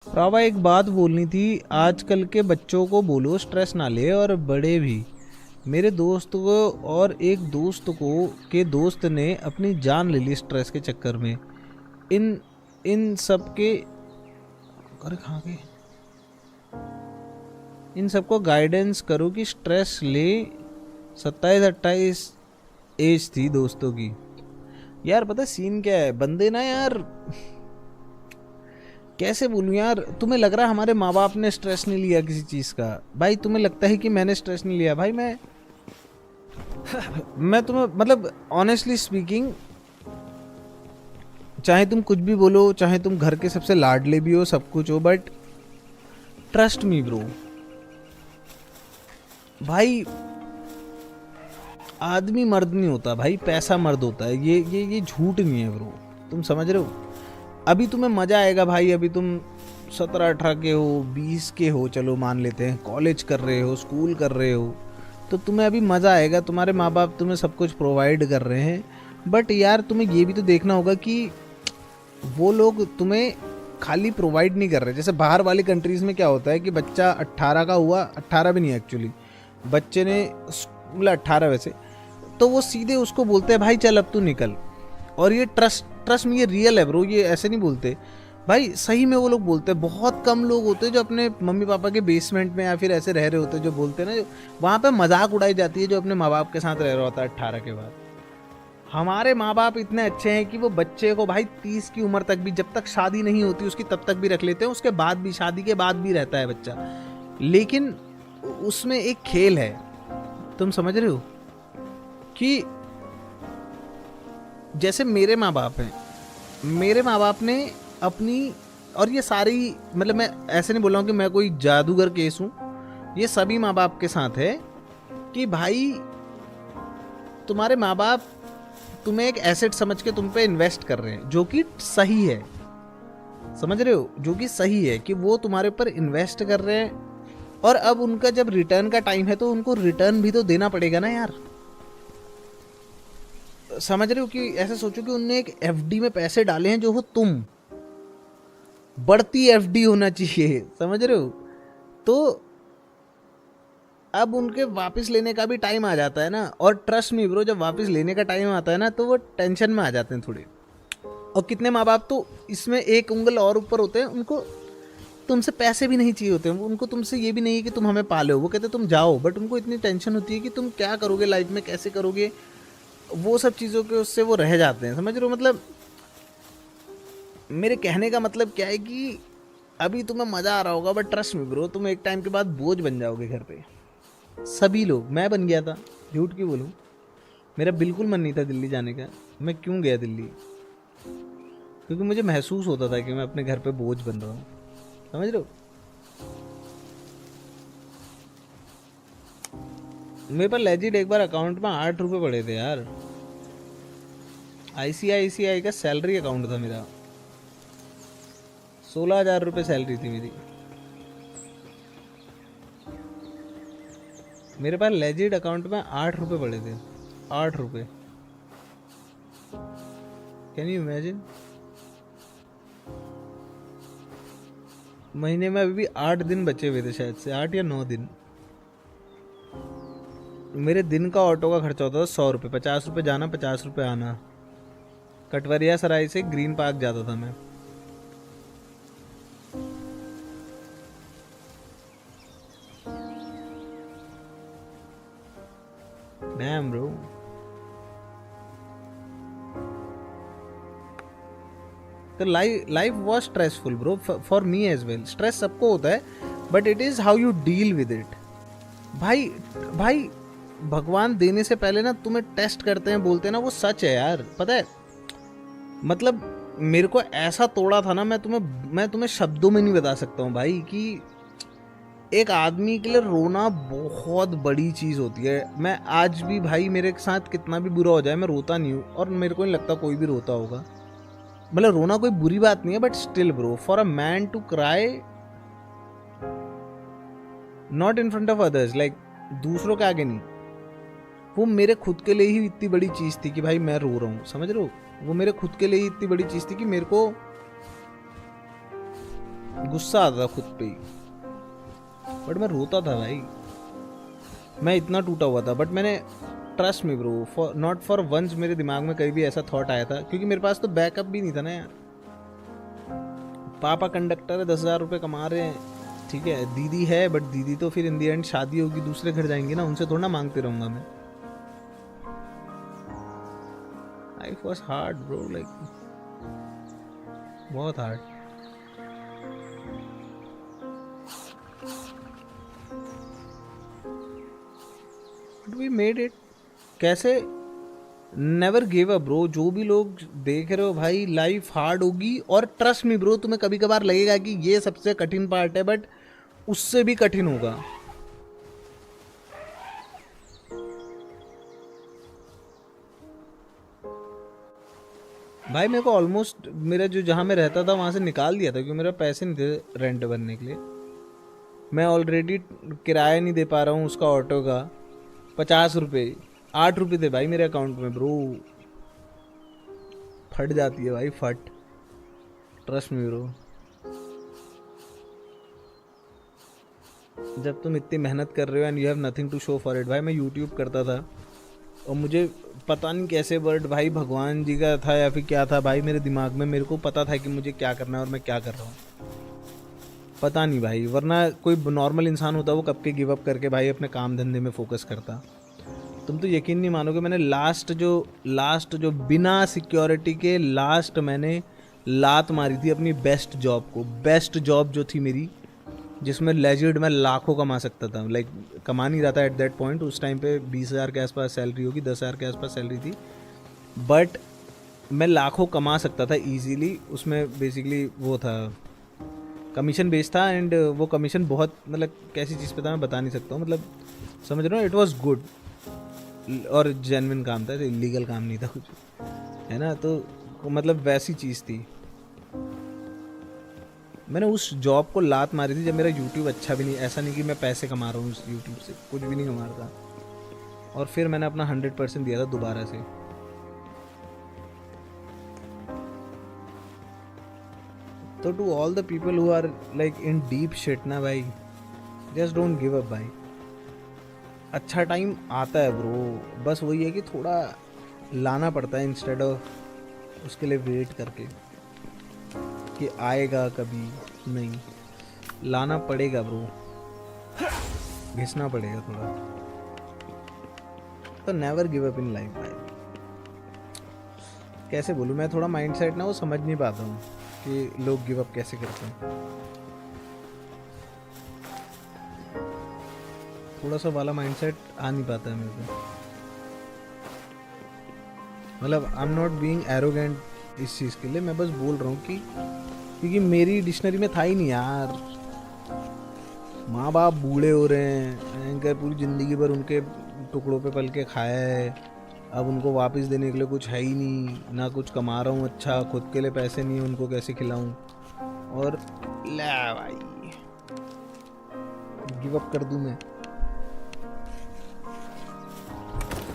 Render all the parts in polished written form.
रावा, एक बात बोलनी थी। आजकल के बच्चों को बोलो स्ट्रेस ना ले, और बड़े भी। मेरे दोस्त को और एक दोस्त को के दोस्त ने अपनी जान ले ली स्ट्रेस के चक्कर में। इन इन सब के, अरे कहाँ गए, इन सबको गाइडेंस करो कि स्ट्रेस ले। 27-28 एज थी दोस्तों की। यार पता सीन क्या है, बंदे ना यार, कैसे बोलूं यार। तुम्हें लग रहा है हमारे माँ बाप ने स्ट्रेस नहीं लिया किसी चीज़ का? भाई तुम्हें लगता है कि मैंने स्ट्रेस नहीं लिया? भाई मैं तुम्हें मतलब ऑनेस्टली स्पीकिंग, चाहे तुम कुछ भी बोलो, चाहे तुम घर के सबसे लाडले भी हो, सब कुछ हो, बट ट्रस्ट मी ब्रो। भाई आदमी मर्द नहीं होता भाई, पैसा मर्द होता है। ये झूठ नहीं है ब्रो, तुम समझ रहे हो? अभी तुम्हें मजा आएगा भाई, अभी तुम 17-18 के हो, 20 के हो, चलो मान लेते हैं, कॉलेज कर रहे हो, स्कूल कर रहे हो, तो तुम्हें अभी मज़ा आएगा, तुम्हारे माँ बाप तुम्हें सब कुछ प्रोवाइड कर रहे हैं। बट यार तुम्हें ये भी तो देखना होगा कि वो लोग तुम्हें खाली प्रोवाइड नहीं कर रहे। जैसे बाहर वाली कंट्रीज़ में क्या होता है कि बच्चा 18 का हुआ, 18 भी नहीं एक्चुअली, बच्चे ने मतलब 18 वैसे, तो वो सीधे उसको बोलते हैं भाई चल अब तू निकल। और ये ट्रस्ट ट्रस्ट में ये रियल है ब्रो, ये ऐसे नहीं बोलते भाई, सही में वो लोग बोलते हैं। बहुत कम लोग होते हैं जो अपने मम्मी पापा के बेसमेंट में या फिर ऐसे रह रहे होते हैं, जो बोलते हैं ना, वहाँ पे मजाक उड़ाई जाती है जो अपने माँ बाप के साथ रह रहा होता है 18 के बाद। हमारे माँ बाप इतने अच्छे हैं कि वो बच्चे को भाई 30 की उम्र तक भी, जब तक शादी नहीं होती उसकी तब तक भी रख लेते हैं, उसके बाद भी, शादी के बाद भी रहता है बच्चा। लेकिन उसमें एक खेल है, तुम समझ रहे हो? कि जैसे मेरे माँ बाप हैं, मेरे माँ बाप ने अपनी, और ये सारी, मतलब मैं ऐसे नहीं बोल रहा हूँ कि मैं कोई जादूगर केस हूँ, ये सभी माँ बाप के साथ है कि भाई तुम्हारे माँ बाप तुम्हें एक एसेट समझ के तुम पे इन्वेस्ट कर रहे हैं, जो कि सही है, समझ रहे हो? जो कि सही है कि वो तुम्हारे ऊपर इन्वेस्ट कर रहे हैं, और अब उनका जब रिटर्न का टाइम है तो उनको रिटर्न भी तो देना पड़ेगा ना यार। समझ रहे हो? कि ऐसे सोचो कि उनने एक एफडी में पैसे डाले हैं, जो हो तुम, बढ़ती एफडी होना चाहिए, समझ रहे हो? तो अब उनके वापस लेने का भी टाइम आ जाता है ना, और ट्रस्ट मी ब्रो, जब वापस लेने का टाइम आता है ना तो वो टेंशन में आ जाते हैं थोड़े। और कितने माँ बाप तो इसमें एक उंगल और ऊपर होते हैं, उनको तुमसे पैसे भी नहीं चाहिए होते हैं, उनको तुमसे ये भी नहीं है कि तुम हमें पालो, वो कहते तुम जाओ, बट उनको इतनी टेंशन होती है कि तुम क्या करोगे लाइफ में, कैसे करोगे, वो सब चीज़ों के उससे वो रह जाते हैं, समझ रहे हो? मतलब मेरे कहने का मतलब क्या है कि अभी तुम्हें मज़ा आ रहा होगा, बट ट्रस्ट में ब्रो, तुम एक टाइम के बाद बोझ बन जाओगे घर पे। सभी लोग, मैं बन गया था, झूठ क्यों बोलूँ। मेरा बिल्कुल मन नहीं था दिल्ली जाने का। मैं क्यों गया दिल्ली? क्योंकि मुझे महसूस होता था कि मैं अपने घर पे बोझ बन रहा हूँ, समझ रहे हो? मेरे पास लेजिट एक बार अकाउंट में 8 रुपये पड़े थे यार। ICICI का सैलरी अकाउंट था मेरा, 16,000 रुपये सैलरी थी मेरी। मेरे पास लेजिट अकाउंट में 8 रुपये पड़े थे, 8 रुपये। Can you imagine? महीने में अभी भी 8 दिन बचे हुए थे, शायद से 8 या 9 दिन। मेरे दिन का ऑटो का खर्चा होता था 100 रुपये, 50 रुपये जाना, 50 रुपये आना। कटवरिया सराय से ग्रीन पार्क जाता था मैं। Damn bro. तो life was stressful bro, for me as well. Stress सबको होता है, but it is how you deal with it. भाई भाई भगवान देने से पहले ना तुम्हें टेस्ट करते हैं, बोलते हैं ना, वो सच है यार, पता है? मतलब मेरे को ऐसा तोड़ा था ना, मैं तुम्हें शब्दों में नहीं बता सकता हूँ भाई, कि एक आदमी के लिए रोना बहुत बड़ी चीज़ होती है। मैं आज भी भाई, मेरे साथ कितना भी बुरा हो जाए, मैं रोता नहीं हूँ, और मेरे को नहीं लगता कोई भी रोता होगा। मतलब रोना कोई बुरी बात नहीं है, but still bro, for a man to cry not in front of others, like दूसरों के आगे नहीं, वो मेरे खुद के लिए ही इतनी बड़ी चीज़ थी कि भाई मैं रो रहा हूँ, समझ रहे हो? वो मेरे खुद के लिए ही इतनी बड़ी चीज़ थी कि मेरे को गुस्सा आता था खुद पे ही, बट मैं रोता था भाई, मैं इतना टूटा हुआ था। बट मैंने, trust me bro, for not for once मेरे दिमाग में कहीं भी ऐसा थॉट आया था, क्योंकि मेरे पास तो बैकअप भी नहीं था ना यार। पापा कंडक्टर है, 10,000 रुपये कमा रहे हैं, ठीक है। दीदी है, बट दीदी तो फिर इन दी एंड शादी होगी, दूसरे घर जाएंगे ना, उनसे थोड़ा ना मांगते रहूँगा मैं। Life was hard bro, like बहुत hard. But we made it. कैसे? Never give up bro. जो भी लोग देख रहे हो भाई, लाइफ हार्ड होगी, और ट्रस्ट मी ब्रो, तुम्हें कभी कभार लगेगा कि ये सबसे कठिन पार्ट है, बट उससे भी कठिन होगा। भाई मेरे को ऑलमोस्ट मेरा जो जहाँ मैं रहता था वहाँ से निकाल दिया था, क्योंकि मेरे पैसे नहीं थे रेंट भरने के लिए। मैं ऑलरेडी किराया नहीं दे पा रहा हूँ उसका ऑटो का, 50 रुपये, 8 रुपये थे भाई मेरे अकाउंट में ब्रो। फट जाती है भाई, फट, ट्रस्ट मी ब्रो। जब तुम इतनी मेहनत कर रहे हो and you have nothing to show for it. भाई मैं यूट्यूब करता था और मुझे पता नहीं कैसे वर्ड भाई भगवान जी का था या फिर क्या था भाई मेरे दिमाग में, मेरे को पता था कि मुझे क्या करना है और मैं क्या कर रहा हूँ, पता नहीं भाई। वरना कोई नॉर्मल इंसान होता वो कब के गिव अप करके भाई अपने काम धंधे में फोकस करता। तुम तो यकीन नहीं मानोगे, मैंने लास्ट जो बिना सिक्योरिटी के लास्ट मैंने लात मारी थी अपनी बेस्ट जॉब को। बेस्ट जॉब जो थी मेरी, जिसमें लेजिट मैं लाखों कमा सकता था, लाइक कमा नहीं रहा था एट दैट पॉइंट। उस टाइम पे 20,000 के आसपास सैलरी होगी, 10,000 के आसपास सैलरी थी, बट मैं लाखों कमा सकता था ईजीली। उसमें बेसिकली वो था, कमीशन बेस्ड था, एंड वो कमीशन बहुत, मतलब कैसी चीज़ पे था मैं बता नहीं सकता हूँ, मतलब समझ रहे हो। इट वॉज गुड और जेन्युइन काम था, इलीगल काम नहीं था कुछ, है ना। तो मतलब वैसी चीज़ थी। मैंने उस जॉब को लात मारी थी जब मेरा यूट्यूब अच्छा भी नहीं, ऐसा नहीं कि मैं पैसे कमा रहा हूँ उस यूट्यूब से, कुछ भी नहीं कमा रहा था। और फिर मैंने अपना 100% दिया था दोबारा से। तो to all the people who are like in deep shit ना भाई, जस्ट डोंट गिव अप भाई। अच्छा टाइम आता है ब्रो, बस वही है कि थोड़ा लाना पड़ता है इंस्टेड ऑफ उसके लिए वेट करके कि आएगा कभी, नहीं, लाना पड़ेगा ब्रो, घिसना पड़ेगा थोड़ा। तो never give up in life भाई। कैसे बोलूँ मैं, थोड़ा माइंडसेट ना वो समझ नहीं पाता हूँ कि लोग गिव अप कैसे करते हैं। थोड़ा सा वाला माइंडसेट आ नहीं पाता है मेरे को। मतलब I am not being arrogant इस चीज़ के लिए, मैं बस बोल रहा हूँ कि क्योंकि मेरी डिक्शनरी में था ही नहीं यार। माँ बाप बूढ़े हो रहे हैं, एंकर पूरी ज़िंदगी भर उनके टुकड़ों पे पल के खाया है, अब उनको वापस देने के लिए कुछ है ही नहीं, ना कुछ कमा रहा हूँ अच्छा, खुद के लिए पैसे नहीं है, उनको कैसे खिलाऊँ। और ले भाई गिव अप कर दूँ मैं।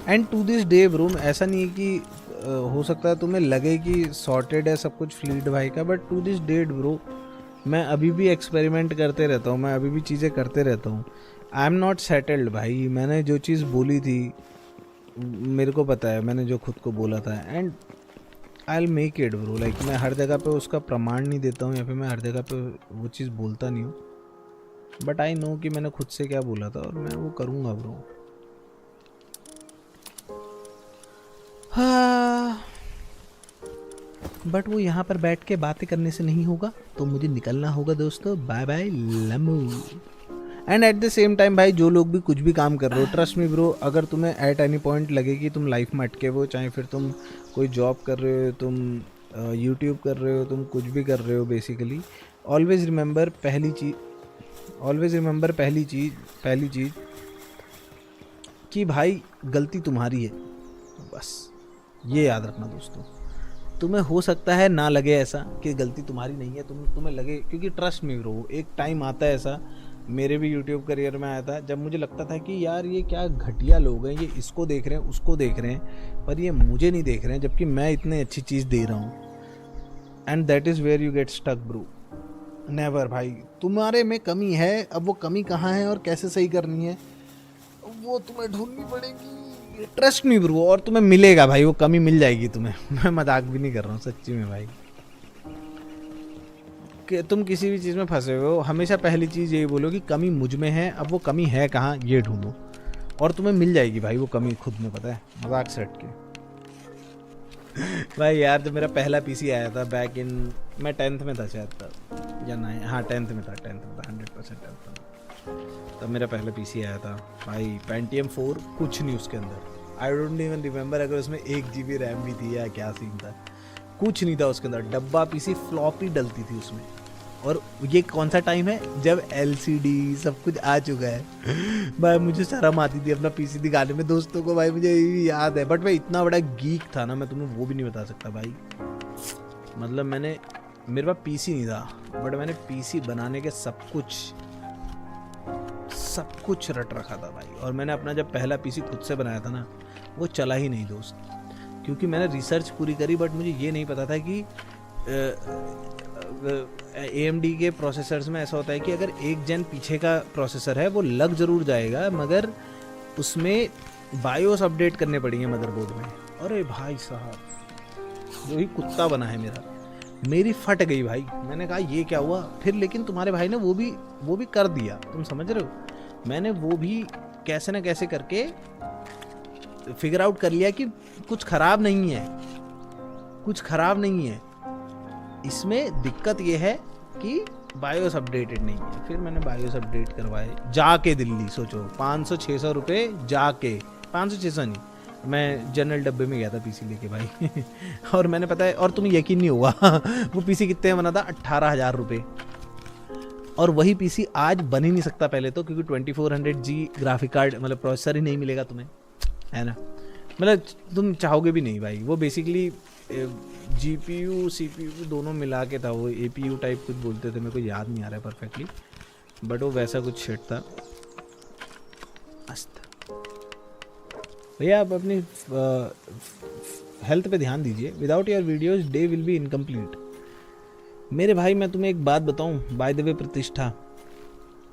And to this day bro, ऐसा नहीं है कि हो सकता है तुम्हें लगे कि सॉर्टेड है सब कुछ फ्लीट भाई का, but to this date bro मैं अभी भी एक्सपेरिमेंट करते रहता हूँ, मैं अभी भी चीज़ें करते रहता हूँ। आई एम नॉट सेटल्ड भाई। मैंने जो चीज़ बोली थी मेरे को पता है, मैंने जो खुद को बोला था, and I will make it bro. Like मैं हर जगह पे उसका प्रमाण नहीं देता हूँ या फिर मैं हर जगह पे वो चीज़ बोलता नहीं हूँ, बट आई नो कि मैंने खुद से क्या बोला था और मैं वो करूँगा ब्रो। हाँ, बट वो यहाँ पर बैठ के बातें करने से नहीं होगा, तो मुझे निकलना होगा दोस्तों। बाय बाय लम्बू। And at the same time भाई, जो लोग भी कुछ भी काम कर रहे हो, ट्रस्ट मी ब्रो, अगर तुम्हें एट एनी पॉइंट लगे कि तुम लाइफ में अटके हो, चाहे फिर तुम कोई जॉब कर रहे हो, तुम यूट्यूब कर रहे हो, तुम कुछ भी कर रहे हो, बेसिकली ऑलवेज रिमेंबर पहली चीज़ कि भाई गलती तुम्हारी है, बस ये याद रखना दोस्तों। तुम्हें हो सकता है ना लगे ऐसा कि गलती तुम्हारी नहीं है, तुम्हें लगे, क्योंकि ट्रस्ट मी ब्रो, एक टाइम आता है ऐसा, मेरे भी यूट्यूब करियर में आया था, जब मुझे लगता था कि यार ये क्या घटिया लोग हैं, ये इसको देख रहे हैं, उसको देख रहे हैं, पर ये मुझे नहीं देख रहे हैं, जबकि मैं इतनी अच्छी चीज़ दे रहा हूँ। And that is where you get stuck bro. Never भाई, तुम्हारे में कमी है, अब वो कमी कहाँ है और कैसे सही करनी है वो तुम्हें ढूंढनी पड़ेगी, ट्रस्ट मी ब्रो, और तुम्हें मिलेगा भाई, वो कमी मिल जाएगी तुम्हें। मैं मजाक भी नहीं कर रहा हूँ, सच्ची में भाई। कि तुम किसी भी चीज़ में फंसे हुए हो, हमेशा पहली चीज़ यही बोलो कि कमी मुझ में है, अब वो कमी है कहाँ ये ढूंढो, और तुम्हें मिल जाएगी भाई वो कमी खुद में, पता है, मजाक से हट के। भाई यार, जब मेरा पहला पीसी आया था बैक इन, मैं 10th में था शायद तब, या नहीं, हाँ 10th में था, 100% 10th में। तब मेरा पहला पीसी आया था भाई, पेंटियम 4, कुछ नहीं उसके अंदर, आई डोंट इवन रिमेंबर अगर उसमें 1 GB रैम भी थी या क्या सीन था, कुछ नहीं था उसके अंदर, डब्बा पीसी, फ्लॉपी डलती थी उसमें। और ये कौन सा टाइम है जब LCD सब कुछ आ चुका है। भाई मुझे शर्म आती थी अपना पीसी दिखाने में दोस्तों को, भाई मुझे याद है, बट मैं इतना बड़ा गीक था ना, मैं तुम्हें वो भी नहीं बता सकता भाई। मतलब मैंने, मेरे पास पीसी नहीं था, बट मैंने पीसी बनाने के सब कुछ रट रखा था भाई। और मैंने अपना जब पहला पीसी खुद से बनाया था ना, वो चला ही नहीं दोस्त, क्योंकि मैंने रिसर्च पूरी करी, बट मुझे ये नहीं पता था कि AMD के प्रोसेसर्स में ऐसा होता है कि अगर एक जेन पीछे का प्रोसेसर है वो लग जरूर जाएगा, मगर उसमें बायोस अपडेट करने पड़ेंगे मदरबोर्ड में। अरे भाई साहब, जो ही कुत्ता बना है मेरा, मेरी फट गई भाई। मैंने कहा ये क्या हुआ फिर, लेकिन तुम्हारे भाई ने वो भी कर दिया, तुम समझ रहे हो। मैंने वो भी कैसे ना कैसे करके फिगर आउट कर लिया कि कुछ खराब नहीं है, कुछ खराब नहीं है, इसमें दिक्कत ये है कि बायोस अपडेटेड नहीं है। फिर मैंने बायोस अपडेट करवाए जाके दिल्ली, सोचो 500-600 रुपये जाके, 500-600 नहीं, मैं जनरल डब्बे में गया था पीसी लेके भाई। और मैंने, पता है, और तुम्हें यकीन नहीं हुआ, वो पीसी कितने में बना था, 18,000 रुपये। और वही पीसी आज बन ही नहीं सकता पहले तो, क्योंकि 2400G ग्राफिक कार्ड, मतलब प्रोसेसर ही नहीं मिलेगा तुम्हें, है ना, मतलब तुम चाहोगे भी नहीं भाई। वो बेसिकली GPU CPU दोनों मिला के था, वो APU टाइप कुछ बोलते थे, मेरे को याद नहीं आ रहा है परफेक्टली, बट वो वैसा कुछ शिट था। मस्त भैया, आप अपनी हेल्थ पे ध्यान दीजिए, without your videos day will be incomplete. मेरे भाई मैं तुम्हें एक बात बताऊं, बाय द वे प्रतिष्ठा,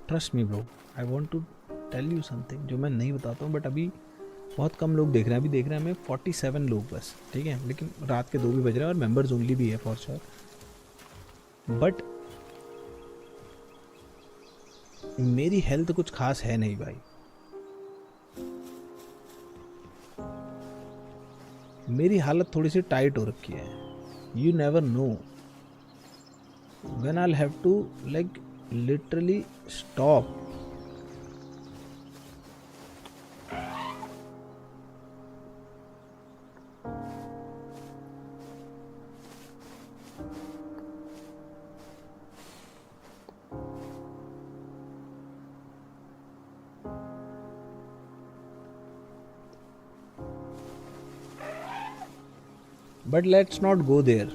trust me bro, I want to tell you something जो मैं नहीं बताता हूँ, बट अभी बहुत कम लोग देख रहे हैं, अभी देख रहे हैं हमें 47 लोग बस, ठीक है, लेकिन रात के 2 भी बज रहे हैं और मेंबर्स ओनली भी है फॉर श्योर। बट मेरी हेल्थ कुछ खास है नहीं भाई, मेरी हालत थोड़ी सी टाइट हो रखी है। You never know when I will have to like literally stop. But let's not go there.